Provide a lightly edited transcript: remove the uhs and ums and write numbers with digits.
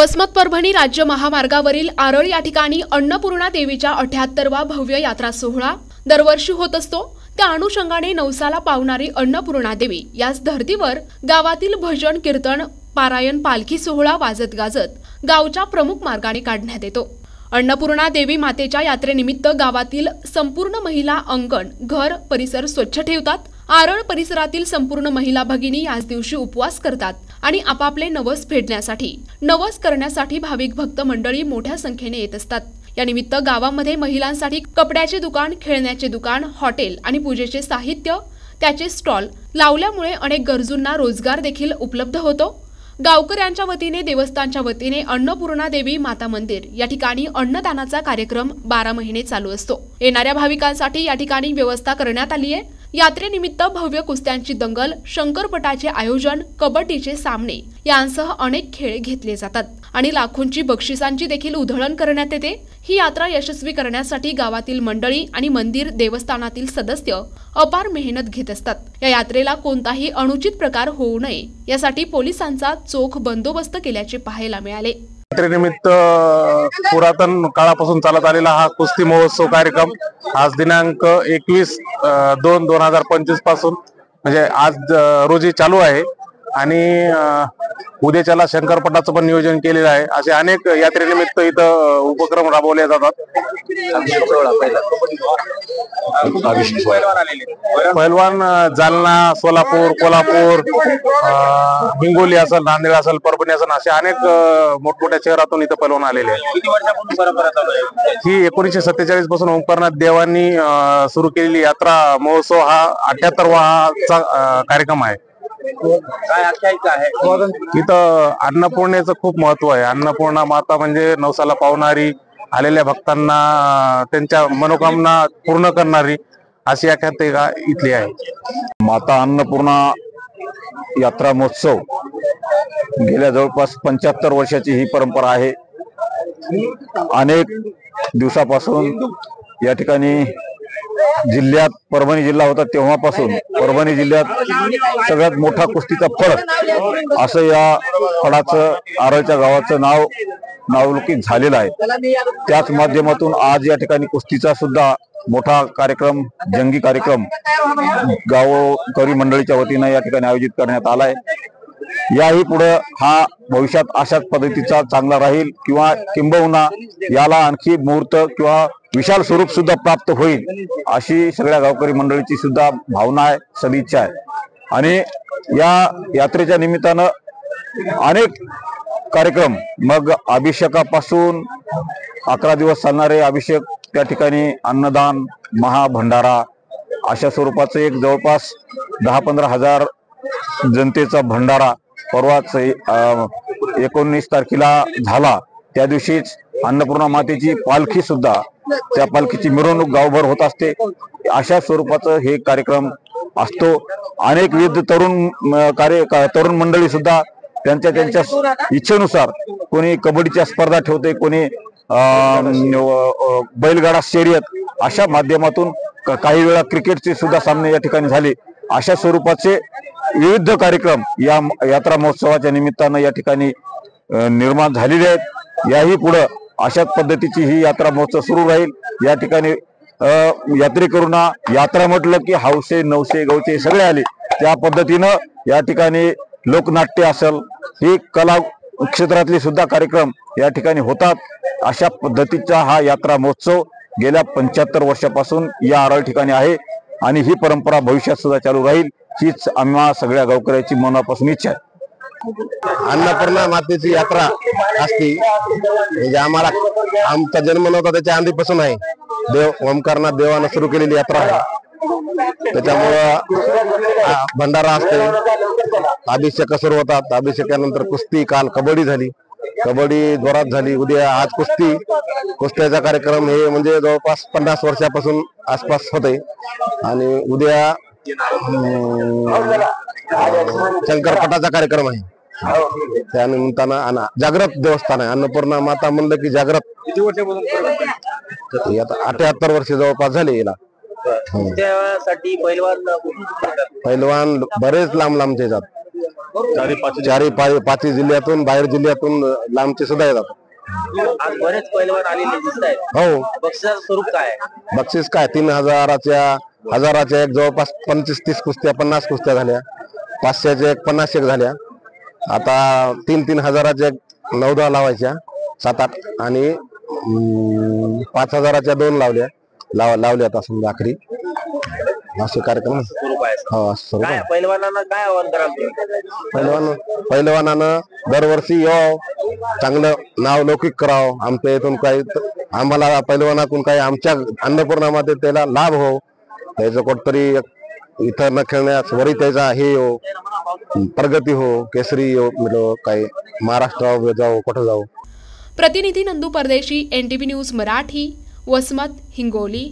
वसमत परभणी राज्य महामार्गावरील आरळ या ठिकाणी अन्नपूर्णा देवीच्या 78वा भव्य यात्रा सोहळा दरवर्षी होत असतो। त्या अनुषंगाने नवसाला पावणारी अन्नपूर्णा देवी याच धर्तीवर गावातील भजन कीर्तन पारायण पालखी सोहळा वाजत गाजत गावच्या प्रमुख मार्गाने काढण्यात येतो। अन्नपूर्णा देवी मातेच्या यात्रेनिमित्त गावातील संपूर्ण महिला अंगण घर परिसर स्वच्छ ठेवतात। आरळ परिसरातील संपूर्ण महिला भगिनी याच दिवशी उपवास करतात आणि आपापले नवस फेडण्यासाठी नवस करण्यासाठी भाविक भक्त मंडळी मोठ्या संख्येने येत असतात। या निमित्त गावामध्ये महिलांसाठी कपड्याचे दुकान, खेळण्याचे दुकान, हॉटेल आणि पूजेचे साहित्य त्याचे स्टॉल लावल्यामुळे अनेक गरजूंना रोजगार देखील उपलब्ध होतो। गावकऱ्यांच्या वतीने देवस्थानच्या वतीने अन्नपूर्णा देवी माता मंदिर या ठिकाणी अन्नदानाचा कार्यक्रम 12 महिने चालू असतो। येणाऱ्या भाविकांसाठी या ठिकाणी व्यवस्था करण्यात आली आहे। यात्रेनिमित्त भव्य कुस्त्यांची दंगल, शंकरपटाचे आयोजन, कबड्डीचे सामने यांसह अनेक खेळ घेतले जातात आणि लाखोंची बक्षिसांची देखील उधळण करण्यात येते। ही यात्रा यशस्वी करण्यासाठी गावातील मंडळी आणि मंदिर देवस्थानातील सदस्य अपार मेहनत घेत असतात। या यात्रेला कोणताही अनुचित प्रकार होऊ नये यासाठी पोलिसांचा चोख बंदोबस्त केल्याचे पाहायला मिळाले। यात्रेनिमित्त पुरातन काळापासून चालत आलेला हा कुस्ती महोत्सव कार्यक्रम आज दिनांक 21/2/2025 पासून म्हणजे आज रोजी चालू आहे आणि उद्याच्याला शंकरपटाचं पण नियोजन केलेलं आहे। असे अनेक यात्रेनिमित्त इथं उपक्रम राबवले जातात। पैलवान जालना, सोलापूर, कोल्हापूर, हिंगोली असेल, नांदेड असेल, परभणी असेल असे अनेक मोठमोठ्या शहरातून इथं पैलवान आलेले आहेत। ही 1947 पासून ओंकारनाथ देवांनी सुरू केलेली यात्रा महोत्सव हा 78वा कार्यक्रम आहे। काय आख्यायिका आहे इथं अन्नपूर्णेचं खूप महत्व आहे। अन्नपूर्णा माता म्हणजे नवसाला पावणारी, आलेल्या भक्तांना त्यांच्या मनोकामना पूर्ण करणारी अशी आख्यायिका इथली आहे। माता अन्नपूर्णा यात्रा महोत्सव गेल्या जवळपास 75 वर्षाची ही परंपरा आहे। अनेक दिवसापासून या ठिकाणी जिल्ह्यात परभणी जिल्हा होता तेव्हापासून परभणी जिल्ह्यात सगळ्यात मोठा कुस्तीचा फड असं या फडाचं आरळच्या गावाचं नावलौकिक झालेलं आहे। त्याच माध्यमातून आज या ठिकाणी कुस्तीचा सुद्धा मोठा कार्यक्रम, जंगी कार्यक्रम गावकरी मंडळीच्या वतीने या ठिकाणी आयोजित करण्यात आलाय। याही पुढे हा भविष्यात अशाच पद्धतीचा चांगला राहील किंवा किंबहुना याला आणखी मूर्त किंवा विशाल स्वरूप सुद्धा प्राप्त होईल अशी सगळ्या गावकरी मंडळीची सुद्धा भावना आहे, सदिच्छा आहे। आणि या यात्रेच्या निमित्तानं अनेक कार्यक्रम, मग अभिषेकापासून 11 दिवस चालणारे अभिषेक, त्या ठिकाणी अन्नदान, महाभंडारा अशा स्वरूपाचं एक जवळपास 10-15 हजार जनतेचा भंडारा परवाच 19 तारखेला झाला। त्या दिवशीच अन्नपूर्णा मातेची पालखी सुद्धा, त्या पालखीची मिरवणूक गावभर होत असते। अशा स्वरूपाचं हे कार्यक्रम असतो। अनेक विविध तरुण मंडळी सुद्धा त्यांच्या इच्छेनुसार कोणी कबड्डीच्या स्पर्धा ठेवते, कोणी बैलगाडा शर्यत, अशा माध्यमातून काही वेळा क्रिकेटचे सुद्धा सामने या ठिकाणी झाले। अशा स्वरूपाचे विविध कार्यक्रम या यात्रा महोत्सवाच्या निमित्तानं या ठिकाणी निर्माण झालेले आहेत। याही पुढे अशाच पद्धतीची ही यात्रा महोत्सव सुरू राहील। या ठिकाणी यात्रेकरूंना यात्रा म्हटलं की हौसे नवसे गवचे सगळे आले, त्या पद्धतीनं या ठिकाणी लोकनाट्य असेल, ही कला क्षेत्रातले सुद्धा कार्यक्रम या ठिकाणी होतात। अशा पद्धतीचा हा यात्रा महोत्सव गेल्या 75 वर्षापासून या आरळ ठिकाणी आहे आणि ही परंपरा भविष्यात सुद्धा चालू राहील हीच आम्हा सगळ्या गावकऱ्याची मनापासून इच्छा आहे। अन्नपूर्णा मातेची यात्रा असती म्हणजे आम्हाला आमचा जन्म नव्हता त्याच्या आधीपासून आहे। देव ओंकारनाथ देवानं सुरू केलेली यात्रा आहे। त्याच्यामुळं भंडारा असते, अभिषेक सुरू होतात, अभिषेकानंतर कुस्ती, काल कबड्डी झाली, कबड्डी जोरात झाली, उद्या आज कुस्त्याचा कार्यक्रम हे म्हणजे जवळपास 50 वर्षापासून आसपास होते आणि उद्या शंकरपटाचा कार्यक्रम आहे। त्यानिमित्तानं जागृत देवस्थान आहे। अन्नपूर्णा माता म्हणलं की जागृत। किती वर्षापासून? आता 78 वर्ष जवळपास झाले याला। त्यासाठी पैलवान बरेच लांब लांबचे जातात। पाचही जिल्ह्यातून, बाहेर जिल्ह्यातून लांबचे सुद्धा येतात. आज बरेच पैलवान आलेले दिसत आहेत. हो. बक्षिसाचं स्वरूप काय आहे? बक्षीस काय 3,000च्या एक जवळपास 25-30 कुस्त्या, 50 कुस्त्या झाल्या. 500च्या एक 50 एक झाल्या. आता 3-3 हजाराच्या एक 9-10 लावायच्या, 7-8 आणि 5,000च्या 2 लावल्या आता समजा आखरी असे कार्यक्रम. स्वरूप आहे. हो, असं स्वरूप आहे. काय पैलवानांना काय आव्हान कराल? पैलवानानं दरवर्षी यावं, चांगलं नाव लौकिक करावं. आमच्या इथून काही आम्हाला पैलवानातून काही आमच्या अन्नपूर्णामध्ये त्याला लाभ हो, त्याचं कुठतरी इथं न खेळण्यास वरी त्याचा हे हो, प्रगती हो, केसरी हो, म्हणजे काही महाराष्ट्र जाऊ, कुठं जाऊ. प्रतिनिधी नंदू परदेशी, NTV न्यूज मराठी, वसमत, हिंगोली.